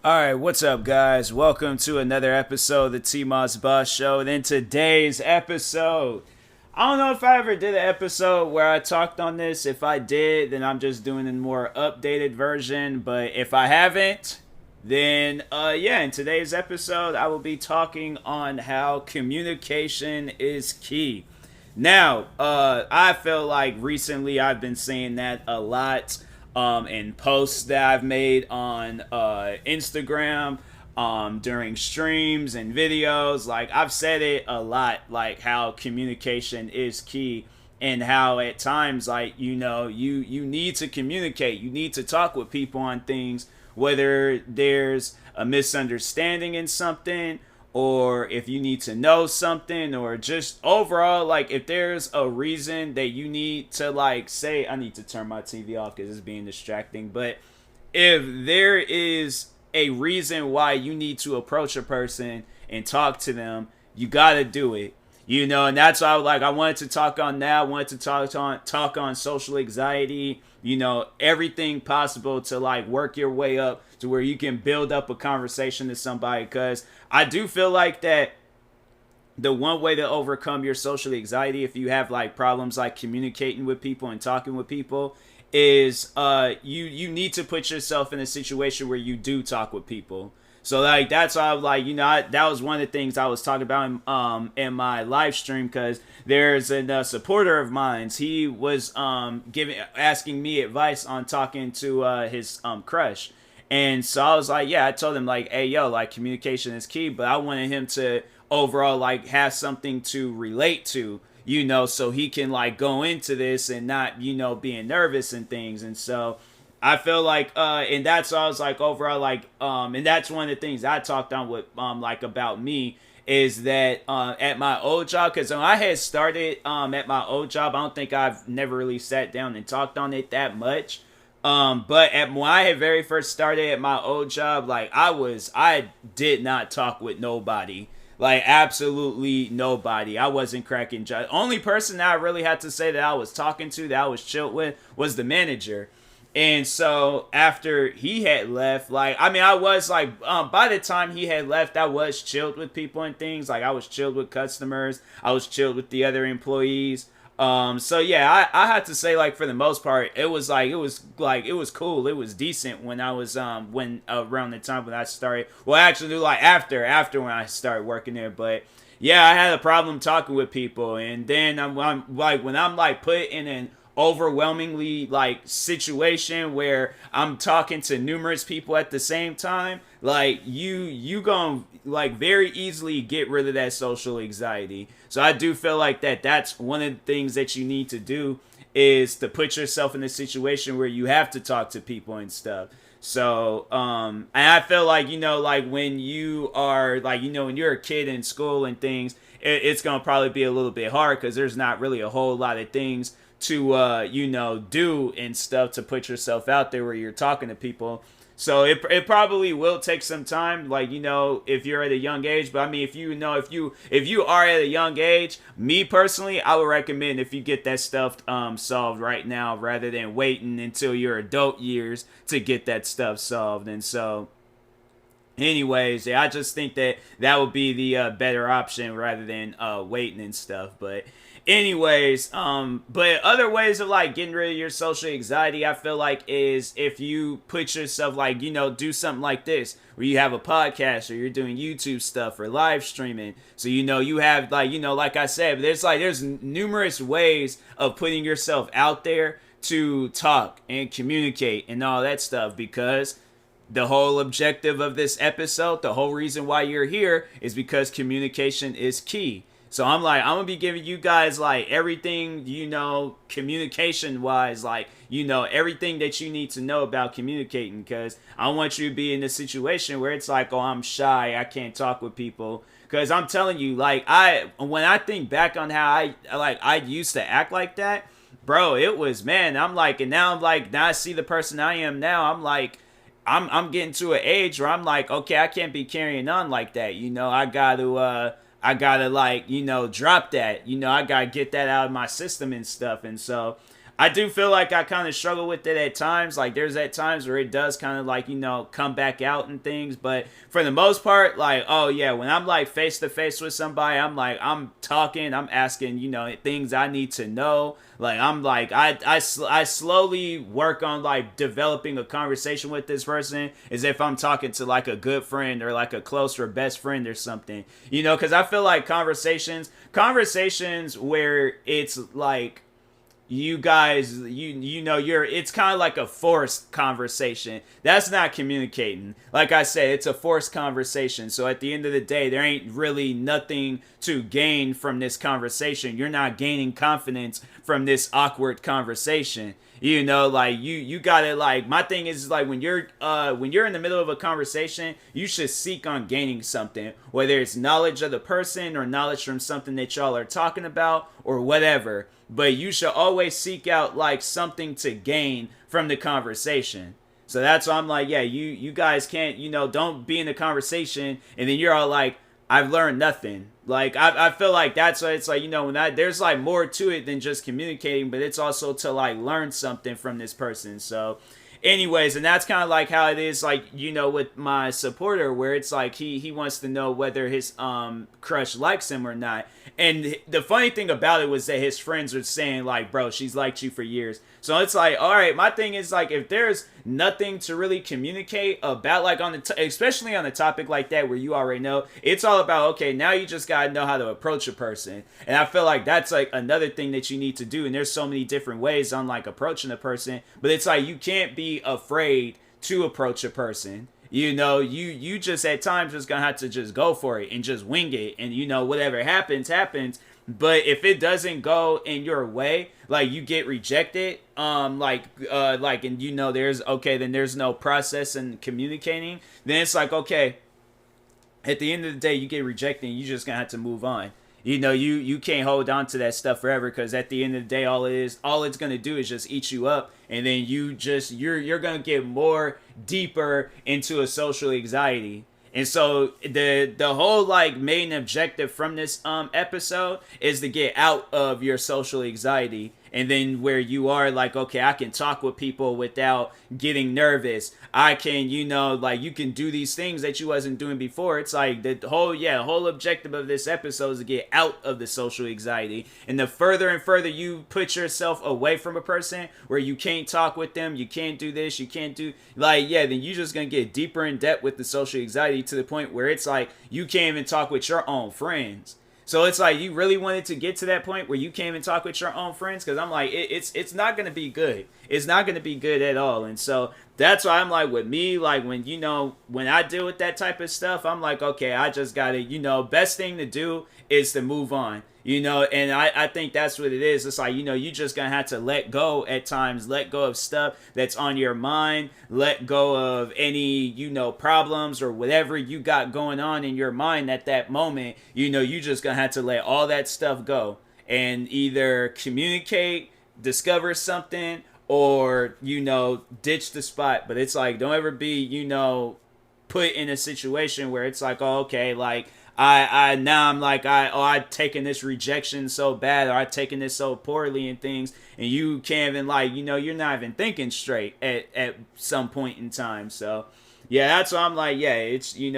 Alright, what's up, guys? Welcome to another episode of the TMossBoss Show. And in today's episode, I don't know if I ever did an episode where I talked on this. If I did, then I'm just doing a more updated version. But if I haven't, then in today's episode, I will be talking on how communication is key. Now, I feel like recently I've been saying that a lot in posts that I've made on Instagram, during streams and videos. Like, I've said it a lot, like how communication is key and how at times, like, you need to communicate. You need to talk with people on things, whether there's a misunderstanding in something, or if you need to know something, or just overall, like, if there's a reason that you need to, like, say, I need to turn my TV off because it's being distracting. But if there is a reason why you need to approach a person and talk to them, you gotta do it. And that's why I wanted to talk on that. I wanted to talk on social anxiety, everything possible to, like, work your way up to where you can build up a conversation to somebody. Because I do feel like that the one way to overcome your social anxiety, if you have, like, problems like communicating with people and talking with people, is you need to put yourself in a situation where you do talk with people. So, like, that's why I was like, that was one of the things I was talking about in my live stream, because there's a supporter of mine. He was asking me advice on talking to his crush. And so I was like, yeah, I told him, like, hey, yo, like, communication is key, but I wanted him to overall, like, have something to relate to, so he can, like, go into this and not, being nervous and things. And so I feel like, and that's why I was like, overall, like, and that's one of the things I talked on with, like, about me, is that at my old job, because when I had started at my old job, I don't think I've never really sat down and talked on it that much. But when I had very first started at my old job, like, I did not talk with nobody. Like, absolutely nobody. I wasn't cracking jokes. Only person that I really had to say that I was talking to, that I was chilled with, was the manager. And so after he had left, like, I mean, I was like, by the time he had left, I was chilled with people and things. Like, I was chilled with customers. I was chilled with the other employees. So yeah, I had to say, like, for the most part, it was cool. It was decent when I was, when around the time when I started. Well, actually, like, after when I started working there. But yeah, I had a problem talking with people. And then I'm like, when I'm, like, put in an overwhelmingly, like, situation where I'm talking to numerous people at the same time, like, you gonna, like, very easily get rid of that social anxiety. So I do feel like that's one of the things that you need to do, is to put yourself in a situation where you have to talk to people and stuff. So, and I feel like, like, when you are, like, when you're a kid in school and things, it's going to probably be a little bit hard, because there's not really a whole lot of things to, do and stuff to put yourself out there where you're talking to people. So it probably will take some time, like, if you're at a young age. But I mean, if you are at a young age, me personally, I would recommend, if you get that stuff solved right now, rather than waiting until your adult years to get that stuff solved. And so, anyways, yeah, I just think that would be the better option, rather than waiting and stuff. But anyways, but other ways of, like, getting rid of your social anxiety, I feel like, is if you put yourself, like, do something like this, where you have a podcast, or you're doing YouTube stuff, or live streaming. So, you have, like, like I said, there's numerous ways of putting yourself out there to talk and communicate and all that stuff, because the whole objective of this episode, the whole reason why you're here, is because communication is key. So I'm going to be giving you guys, like, everything, communication wise, like, everything that you need to know about communicating, because I want you to be in a situation where it's like, oh, I'm shy, I can't talk with people. Because I'm telling you, like, when I think back on how I used to act like that, bro, it was, man, I'm like, and now I'm like, now I see the person I am now, I'm like, I'm getting to an age where I'm like, okay, I can't be carrying on like that. I gotta, like, drop that. I gotta get that out of my system and stuff. And so I do feel like I kind of struggle with it at times. Like there's at times where it does kind of like, come back out and things. But for the most part, like, oh yeah, when I'm like face to face with somebody, I'm talking, I'm asking, things I need to know. Like I slowly work on like developing a conversation with this person as if I'm talking to like a good friend or like a close or best friend or something, because I feel like conversations where it's like you guys, you're, it's kind of like a forced conversation. That's not communicating. Like I said, it's a forced conversation. So at the end of the day, there ain't really nothing to gain from this conversation. You're not gaining confidence from this awkward conversation. Like you gotta, like, my thing is like when you're in the middle of a conversation, you should seek on gaining something, whether it's knowledge of the person or knowledge from something that y'all are talking about or whatever. But you should always seek out like something to gain from the conversation. So that's why I'm like, yeah, you guys can't, don't be in the conversation and then you're all like, I've learned nothing. Like I feel like that's why it's like, when there's like more to it than just communicating, but it's also to like learn something from this person. So anyways, and that's kind of like how it is, like, with my supporter, where it's like he wants to know whether his crush likes him or not. And the funny thing about it was that his friends were saying like, bro, she's liked you for years. So it's like, all right, my thing is like, if there's nothing to really communicate about, like on the especially on a topic like that where you already know, it's all about, okay, now you just gotta know how to approach a person. And I feel like that's like another thing that you need to do. And there's so many different ways on like approaching a person, but it's like you can't be afraid to approach a person. You just at times just gonna have to just go for it and just wing it, and whatever happens. But if it doesn't go in your way, like you get rejected, and then there's no process in communicating, then it's like, okay, at the end of the day, you get rejected and you just gonna have to move on. You can't hold on to that stuff forever, because at the end of the day, all it's gonna do is just eat you up, and then you're gonna get more deeper into a social anxiety. And so the whole like main objective from this episode is to get out of your social anxiety, and then where you are like, okay, I can talk with people without getting nervous. I can, like you can do these things that you wasn't doing before. It's like the whole objective of this episode is to get out of the social anxiety. And the further and further you put yourself away from a person where you can't talk with them, you can't do this, you can't do, like, yeah, then you're just going to get deeper in depth with the social anxiety to the point where it's like you can't even talk with your own friends. So it's like, you really wanted to get to that point where you can't even talk with your own friends? Because I'm like, it's not going to be good. It's not going to be good at all. And so that's why I'm like, with me, like when I deal with that type of stuff, I'm like, okay, I just got to, best thing to do is to move on. And I think that's what it is. It's like, you just gonna have to let go at times, let go of stuff that's on your mind, let go of any, problems or whatever you got going on in your mind at that moment. You just gonna have to let all that stuff go and either communicate, discover something, or, ditch the spot. But it's like, don't ever be, put in a situation where it's like, oh, okay, like, I've taken this rejection so bad, or I've taken this so poorly and things, and you can't even, like, you're not even thinking straight at some point in time. So yeah, that's why I'm like, yeah, it's, you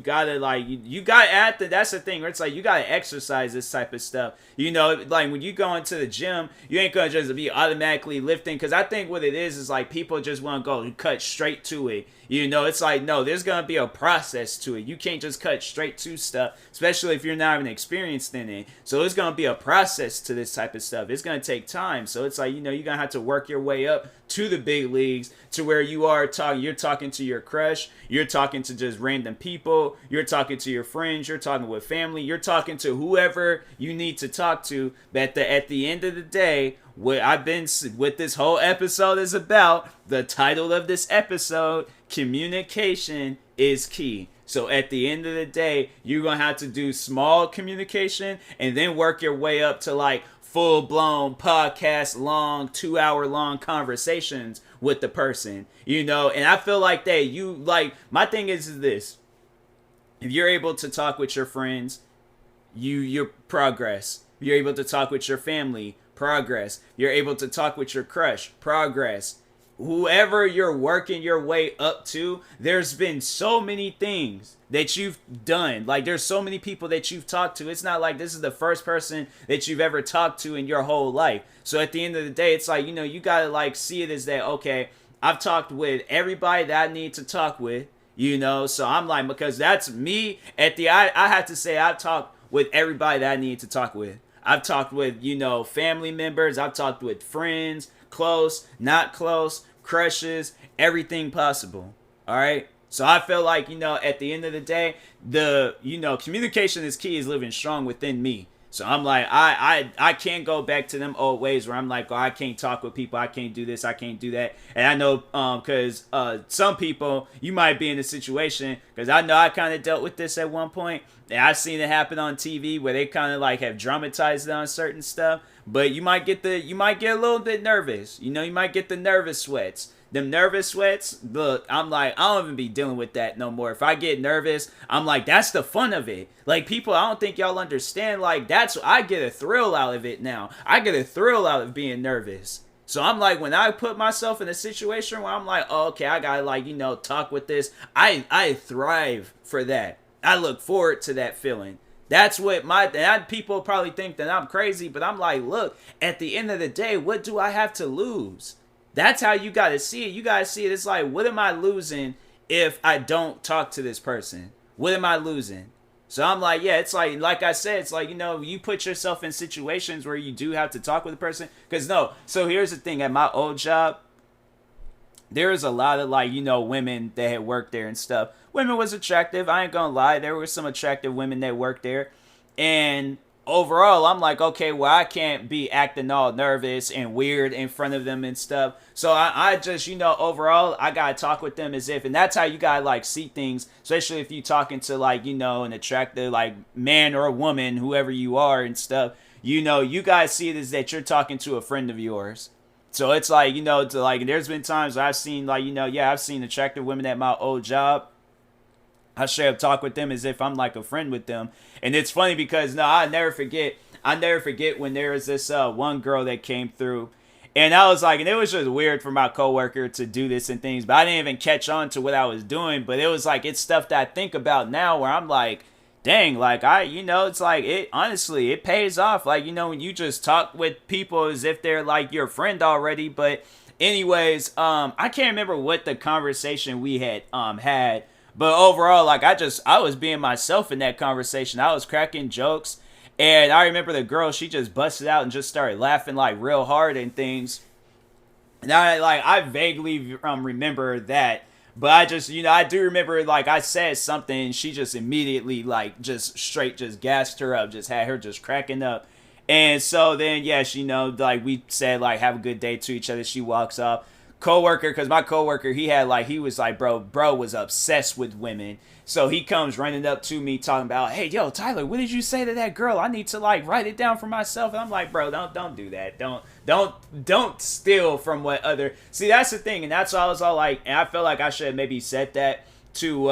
gotta, like, you gotta that's the thing where it's like, you gotta exercise this type of stuff. Like when you go into the gym, you ain't gonna just be automatically lifting, because I think what it is like people just want to go cut straight to it. It's like, no, there's going to be a process to it. You can't just cut straight to stuff, especially if you're not even experienced in it. So it's going to be a process to this type of stuff. It's going to take time. So it's like, you're going to have to work your way up to the big leagues, to where you're talking to your crush, you're talking to just random people, you're talking to your friends, you're talking with family, you're talking to whoever you need to talk to. But at the end of the day, what this whole episode is about, the title of this episode, communication is key. So at the end of the day, you're going to have to do small communication and then work your way up to like full-blown podcast long, 2-hour long conversations with the person, and I feel like that my thing is this: if you're able to talk with your friends, you progress. If you're able to talk with your family, progress. You're able to talk with your crush, progress. Whoever you're working your way up to, there's been so many things that you've done. Like, there's so many people that you've talked to. It's not like this is the first person that you've ever talked to in your whole life. So at the end of the day, it's like, you gotta like see it as that, okay, I've talked with everybody that I need to talk with, so I'm like, because that's me I have to say I've talked with everybody that I need to talk with. I've talked with, family members. I've talked with friends, close, not close, crushes, everything possible. All right. So I feel like, at the end of the day, communication is key, is living strong within me. So I'm like, I can't go back to them old ways where I'm like, oh, I can't talk with people. I can't do this. I can't do that. And I know, because some people, you might be in a situation, because I know I kind of dealt with this at one point. And I've seen it happen on TV where they kind of like have dramatized it on certain stuff. But you might get a little bit nervous. You might get the nervous sweats. Them nervous sweats, look, I'm like, I don't even be dealing with that no more. If I get nervous, I'm like, that's the fun of it. Like, people, I don't think y'all understand. Like, I get a thrill out of it now. I get a thrill out of being nervous. So I'm like, when I put myself in a situation where I'm like, oh, okay, I gotta like, talk with this, I thrive for that. I look forward to that feeling. That's what people probably think that I'm crazy, but I'm like, look, at the end of the day, what do I have to lose? That's how you got to see it. You got to see it. It's like, what am I losing if I don't talk to this person? What am I losing? So I'm like, yeah, it's like I said, it's like, you put yourself in situations where you do have to talk with a person. Because so here's the thing. At my old job, there was a lot of like, women that had worked there and stuff. Women was attractive. I ain't going to lie. There were some attractive women that worked there. And overall, I'm like, okay, well, I can't be acting all nervous and weird in front of them and stuff. So I just, overall, I got to talk with them as if, and that's how you got to like see things, especially if you talking to like, an attractive like man or a woman, whoever you are and stuff, you guys see it as that you're talking to a friend of yours. So it's like, there's been times I've seen like, I've seen attractive women at my old job. I straight up talk with them as if I'm like a friend with them. And it's funny because, I never forget when there was this one girl that came through. And I was like, and it was just weird for my coworker to do this and things. But I didn't even catch on to what I was doing. But it was like, it's stuff that I think about now where I'm like, dang, like it's like, honestly, it pays off. Like, when you just talk with people as if they're like your friend already. But anyways, I can't remember what the conversation we had had. But overall, like, I was being myself in that conversation. I was cracking jokes. And I remember the girl, she just busted out and just started laughing, like, real hard and things. And I vaguely remember that. But I just, I do remember, like, I said something and she just immediately, like, just straight just gassed her up. Just had her just cracking up. And so then, yeah, like, we said, like, have a good day to each other. She walks off. Coworker, because my coworker, he was like, bro was obsessed with women. So he comes running up to me talking about, hey, yo, Tyler, what did you say to that girl? I need to like write it down for myself. And I'm like, bro, don't do that. Don't steal from what other. See, that's the thing, and that's why I was all like, and I feel like I should have maybe said that to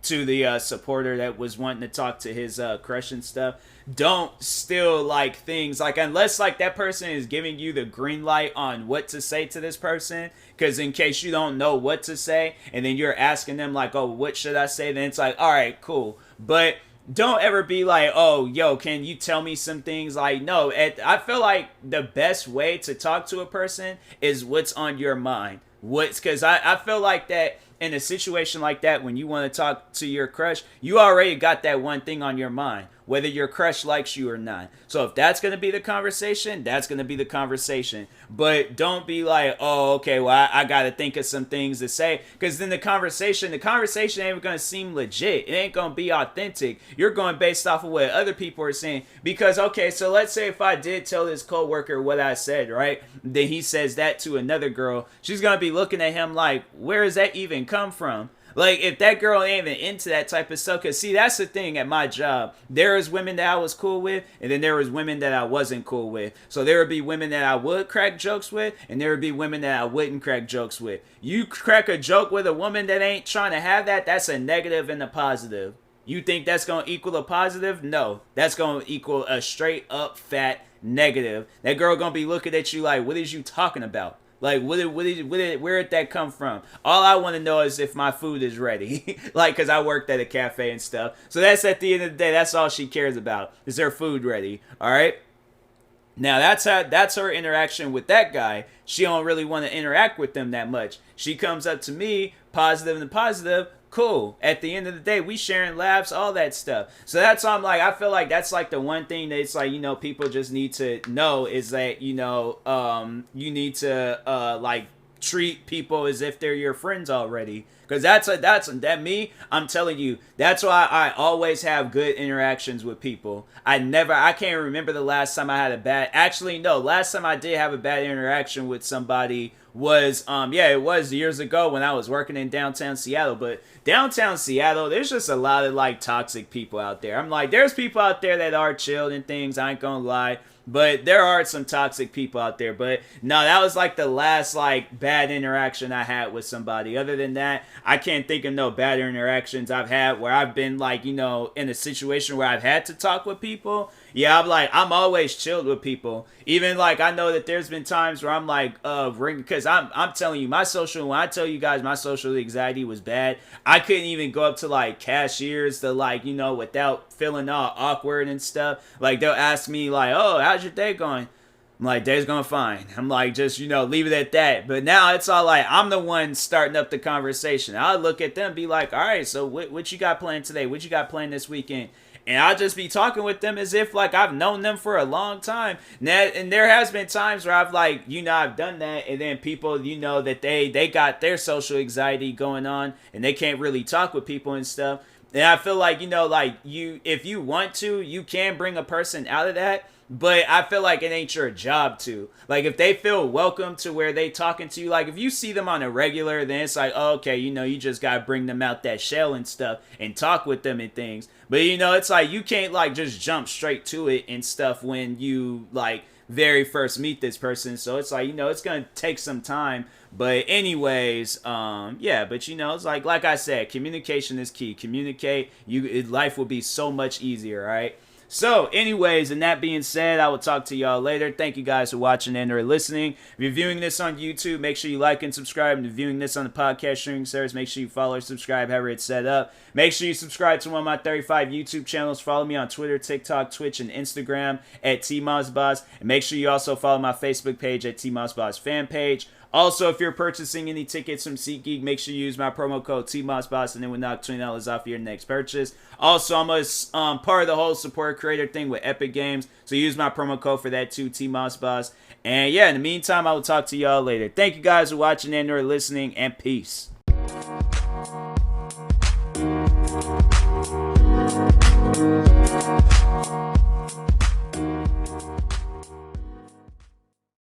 the supporter that was wanting to talk to his crush and stuff. Don't steal like things, like, unless like that person is giving you the green light on what to say to this person, because in case you don't know what to say and then you're asking them like, oh, what should I say, then it's like, all right, cool. But don't ever be like, oh, yo, can you tell me some things? Like, no, I feel like the best way to talk to a person is what's on your mind. Because I feel like that in a situation like that, when you want to talk to your crush, you already got that one thing on your mind, whether your crush likes you or not. So if that's going to be the conversation, that's going to be the conversation. But don't be like, oh, okay, well, I got to think of some things to say. Because then the conversation ain't going to seem legit. It ain't going to be authentic. You're going based off of what other people are saying. Because, okay, so let's say if I did tell this coworker what I said, right? Then he says that to another girl. She's going to be looking at him like, where does that even come from? Like, if that girl ain't even into that type of stuff, because see, that's the thing at my job. There is women that I was cool with, and then there was women that I wasn't cool with. So there would be women that I would crack jokes with, and there would be women that I wouldn't crack jokes with. You crack a joke with a woman that ain't trying to have that, that's a negative and a positive. You think that's going to equal a positive? No. That's going to equal a straight up fat negative. That girl going to be looking at you like, what is you talking about? Like, where did that come from? All I want to know is if my food is ready. Like, because I worked at a cafe and stuff. So that's at the end of the day, that's all she cares about. Is her food ready? All right? Now, that's her interaction with that guy. She don't really want to interact with them that much. She comes up to me, positive and positive. Cool. At the end of the day, we sharing laughs, all that stuff. So that's why I'm like, I feel like that's like the one thing that it's like, people just need to know is that, you need to like treat people as if they're your friends already. Because that me, I'm telling you, that's why I always have good interactions with people. I can't remember the last time I had last time I did have a bad interaction with somebody was it was years ago when I was working in downtown Seattle. But downtown Seattle, there's just a lot of like toxic people out there. I'm like, there's people out there that are chilled and things, I ain't gonna lie, but there are some toxic people out there. But no, that was like the last like bad interaction I had with somebody. Other than that, I can't think of no bad interactions I've had where I've been like, in a situation where I've had to talk with people. Yeah, I'm always chilled with people. Even like I know that there's been times where I'm like because I'm telling you, when I tell you guys my social anxiety was bad, I couldn't even go up to like cashiers to like, without feeling all awkward and stuff. Like they'll ask me like, "Oh, how's your day going?" I'm like, "Day's going fine." I'm like, just, leave it at that. But now it's all like, I'm the one starting up the conversation. I'll look at them and be like, "All right, so what you got planned today? What you got planned this weekend?" And I'll just be talking with them as if like I've known them for a long time. And there has been times where I've like, I've done that. And then people, that they got their social anxiety going on and they can't really talk with people and stuff. And I feel like, if you want to, you can bring a person out of that. But I feel like it ain't your job to. Like, if they feel welcome to where they talking to you, like, if you see them on a regular, then it's like, oh, okay, you just got to bring them out that shell and stuff and talk with them and things. But, it's like, you can't, like, just jump straight to it and stuff when you, like, very first meet this person. So it's like, it's going to take some time. But anyways, but it's like I said, communication is key. Communicate, life will be so much easier, right? So, anyways, and that being said, I will talk to y'all later. Thank you guys for watching and or listening. If you're viewing this on YouTube, make sure you like and subscribe. And if you're viewing this on the podcast streaming service, make sure you follow or subscribe, however it's set up. Make sure you subscribe to one of my 35 YouTube channels. Follow me on Twitter, TikTok, Twitch, and Instagram at TMossBoss. And make sure you also follow my Facebook page at TMossBoss fan page. Also, if you're purchasing any tickets from SeatGeek, make sure you use my promo code TMossBoss, and then we'll knock $20 off your next purchase. Also, I'm a part of the whole support creator thing with Epic Games, so use my promo code for that too, TMossBoss. And yeah, in the meantime, I will talk to y'all later. Thank you guys for watching and or listening, and peace.